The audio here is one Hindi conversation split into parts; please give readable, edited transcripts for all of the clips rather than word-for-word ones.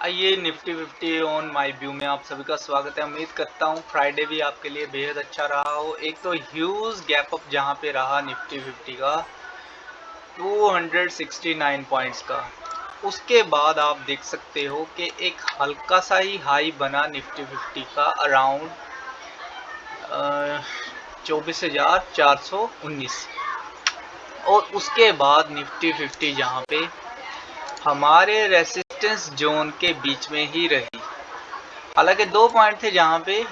आइए निफ्टी 50 ऑन माय व्यू में आप सभी का स्वागत है। उम्मीद करता हूँ फ्राइडे भी आपके लिए बेहद अच्छा रहा हो। एक तो ह्यूज गैप अप जहाँ पे रहा निफ्टी 50 का 269 पॉइंट्स का, उसके बाद आप देख सकते हो कि एक हल्का सा ही हाई बना निफ्टी 50 का अराउंड 24,419 और उसके बाद निफ्टी 50 जहाँ पे हमारे रेसिस्टेंस जोन के बीच में ही रही। हालांकि 2 पॉइंट थे जहाँ पे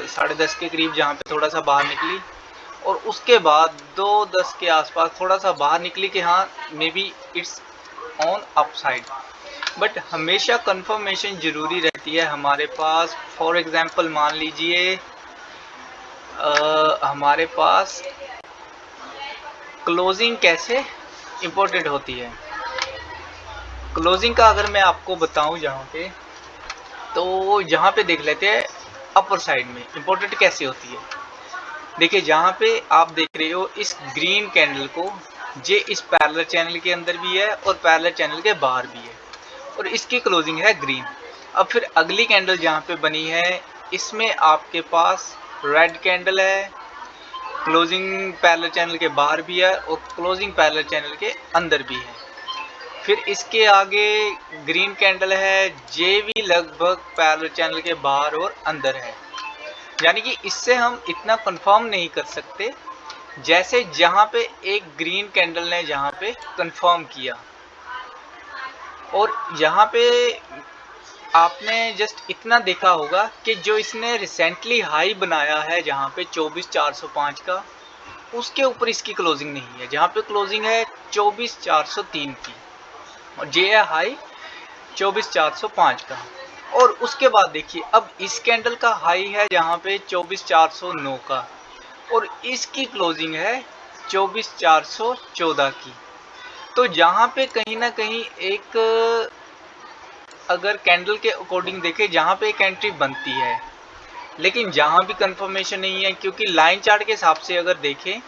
10:30 के करीब जहाँ पे थोड़ा सा बाहर निकली और उसके बाद 2:10 के आसपास थोड़ा सा बाहर निकली कि हाँ may be it's on upside, but हमेशा कंफर्मेशन ज़रूरी रहती है हमारे पास। फॉर एग्जांपल मान लीजिए हमारे पास क्लोजिंग कैसे इम्पोर्टेंट होती है। क्लोजिंग का अगर मैं आपको बताऊं जहाँ पे, तो यहाँ पे देख लेते हैं अपर साइड में इम्पोर्टेंट कैसे होती है। देखिए जहाँ पे आप देख रहे हो इस ग्रीन कैंडल को, ये इस पैरेलल चैनल के अंदर भी है और पैरेलल चैनल के बाहर भी है और इसकी क्लोजिंग है ग्रीन। अब फिर अगली कैंडल जहाँ पे बनी है इसमें आपके पास रेड कैंडल है, क्लोजिंग पैरेलल चैनल के बाहर भी है और क्लोजिंग पैरेलल चैनल के अंदर भी है। फिर इसके आगे ग्रीन कैंडल है, ये भी लगभग पैरेलल चैनल के बाहर और अंदर है। यानी कि इससे हम इतना कंफर्म नहीं कर सकते जैसे जहां पे एक ग्रीन कैंडल ने जहां पे कंफर्म किया। और यहाँ पे आपने जस्ट इतना देखा होगा कि जो इसने रिसेंटली हाई बनाया है जहाँ पे 24,405 का, उसके ऊपर इसकी क्लोजिंग नहीं है। जहाँ पे क्लोजिंग है 24,403 की और ये है हाई 24,405 का। और उसके बाद देखिए अब इस कैंडल का हाई है जहाँ पे 24,409 का और इसकी क्लोजिंग है 24,414 की। तो जहाँ पे कहीं ना कहीं एक अगर कैंडल के अकॉर्डिंग देखें जहाँ पे एक एंट्री बनती है, लेकिन जहाँ भी कंफर्मेशन नहीं है, क्योंकि लाइन चार्ट के हिसाब से अगर देखें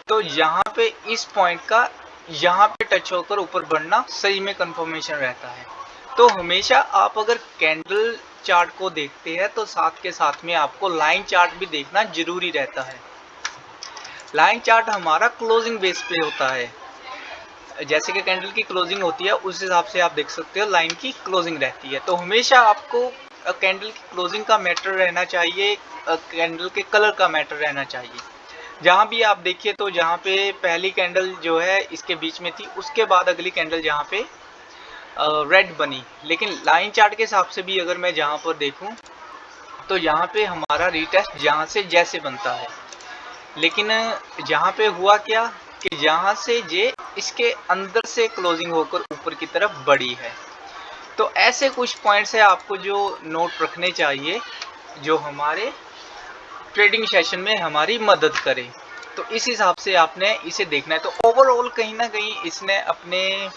तो यहाँ पे इस पॉइंट का यहाँ पे टच होकर ऊपर बढ़ना सही में कंफर्मेशन रहता है। तो हमेशा आप अगर कैंडल चार्ट को देखते हैं तो साथ के साथ में आपको लाइन चार्ट भी देखना जरूरी रहता है। लाइन चार्ट हमारा क्लोजिंग बेस पे होता है, जैसे कि कैंडल की क्लोजिंग होती है उस हिसाब से आप देख सकते हो लाइन की क्लोजिंग रहती है। तो हमेशा आपको कैंडल की क्लोजिंग का मैटर रहना चाहिए, कैंडल के कलर का मैटर रहना चाहिए। जहाँ भी आप देखिए तो जहाँ पे पहली कैंडल जो है इसके बीच में थी, उसके बाद अगली कैंडल जहाँ पे रेड बनी, लेकिन लाइन चार्ट के हिसाब से भी अगर मैं जहाँ पर देखूँ तो यहाँ पे हमारा रीटेस्ट जहाँ से जैसे बनता है, लेकिन जहाँ पे हुआ क्या कि जहाँ से ये इसके अंदर से क्लोजिंग होकर ऊपर की तरफ बढ़ी है। तो ऐसे कुछ पॉइंट्स है आपको जो नोट रखने चाहिए जो हमारे ट्रेडिंग सेशन में हमारी मदद करे। तो इस हिसाब से आपने इसे देखना है। तो ओवरऑल कहीं ना कहीं इसने अपने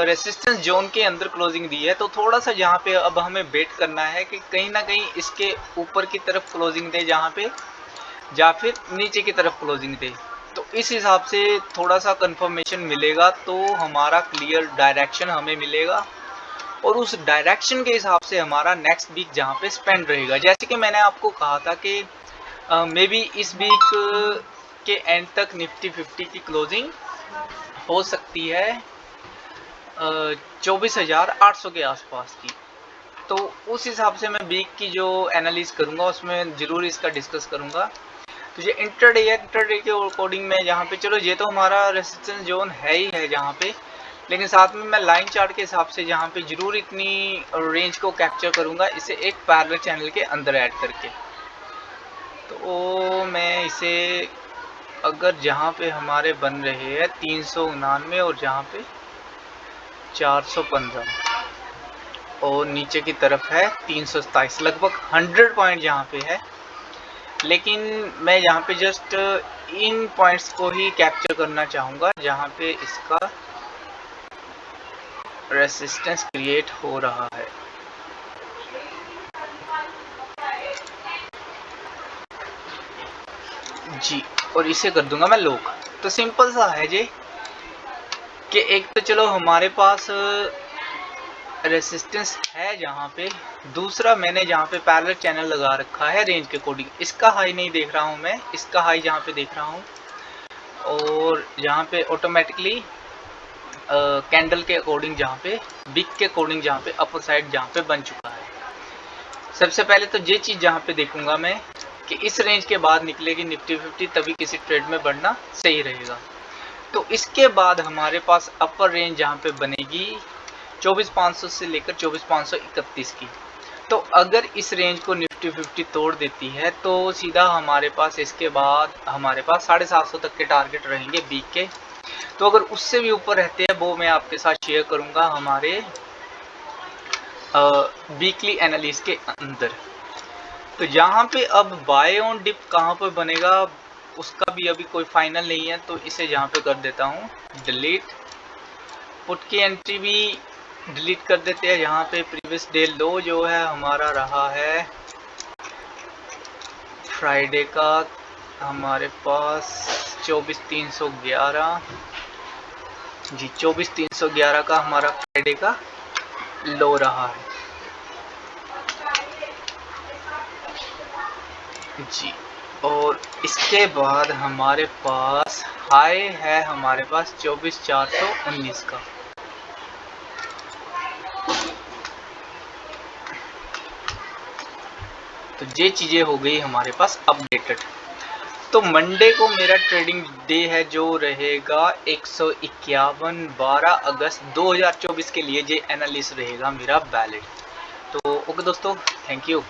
रेसिस्टेंस जोन के अंदर क्लोजिंग दी है। तो थोड़ा सा जहाँ पे अब हमें वेट करना है कि कहीं ना कहीं इसके ऊपर की तरफ क्लोजिंग दे जहाँ पे, या फिर नीचे की तरफ क्लोजिंग दे। तो इस हिसाब से थोड़ा सा कंफर्मेशन मिलेगा तो हमारा क्लियर डायरेक्शन हमें मिलेगा और उस डायरेक्शन के हिसाब से हमारा नेक्स्ट वीक जहाँ पे स्पेंड रहेगा। जैसे कि मैंने आपको कहा था कि मे बी इस वीक के एंड तक निफ्टी 50 की क्लोजिंग हो सकती है 24,800 के आसपास की। तो उस हिसाब से मैं वीक की जो एनालिस करूँगा उसमें ज़रूर इसका डिस्कस करूँगा। तो ये इंटरडे के अकॉर्डिंग में जहाँ पे, चलो ये तो हमारा रेसिस्टेंस जोन है ही है जहाँ पे, लेकिन साथ में मैं लाइन चार्ट के हिसाब से जहाँ पे जरूर इतनी रेंज को कैप्चर करूँगा इसे एक पैरेलल चैनल के अंदर ऐड करके। तो मैं इसे अगर जहाँ पे हमारे बन रहे हैं 399 और जहाँ पे 415 और नीचे की तरफ है 327, लगभग 100 पॉइंट जहाँ पे है। लेकिन मैं यहाँ पे जस्ट इन पॉइंट्स को ही कैप्चर करना चाहूँगा जहाँ पे इसका रेसिस्टेंस क्रिएट हो रहा है। जी, और इसे कर दूंगा मैं लॉक। तो सिंपल सा है जी कि एक तो चलो हमारे पास रेसिस्टेंस है जहाँ पे। दूसरा मैंने जहाँ पे पैरेलल चैनल लगा रखा है रेंज के अकॉर्डिंग, इसका हाई नहीं देख रहा हूँ मैं, इसका हाई जहाँ पे देख रहा हूँ, और जहाँ पे ऑटोमेटिकली कैंडल के अकॉर्डिंग जहाँ पे बिग के अकॉर्डिंग जहाँ पे अपर साइड जहाँ पे बन चुका है। सबसे पहले तो ये चीज़ जहाँ पे देखूंगा मैं कि इस रेंज के बाद निकलेगी निफ्टी 50, तभी किसी ट्रेड में बढ़ना सही रहेगा। तो इसके बाद हमारे पास अपर रेंज जहाँ पे बनेगी 24,500 से लेकर 24,531 की। तो अगर इस रेंज को निफ्टी 50 तोड़ देती है तो सीधा हमारे पास इसके बाद हमारे पास 750 तक के टारगेट रहेंगे वीक के। तो अगर उससे भी ऊपर रहते हैं वो मैं आपके साथ शेयर करूंगा हमारे वीकली एनालिसिस के अंदर। तो यहाँ पे अब बाय ऑन डिप कहाँ पर बनेगा उसका भी अभी कोई फाइनल नहीं है, तो इसे यहाँ पे कर देता हूँ डिलीट। पुट की एंट्री भी डिलीट कर देते हैं। यहाँ पे प्रीवियस डे लो जो है हमारा रहा है फ्राइडे का हमारे पास 24,311 जी, 24,311 का हमारा फ्राइडे का लो रहा है जी। और इसके बाद हमारे पास हाई है हमारे पास 24,419 का। तो ये चीज़ें हो गई हमारे पास अपडेटेड। तो मंडे को मेरा ट्रेडिंग डे है जो रहेगा 151 12 अगस्त 2024 के लिए। ये एनालिसिस रहेगा मेरा वैलिड। तो ओके दोस्तों, थैंक यू।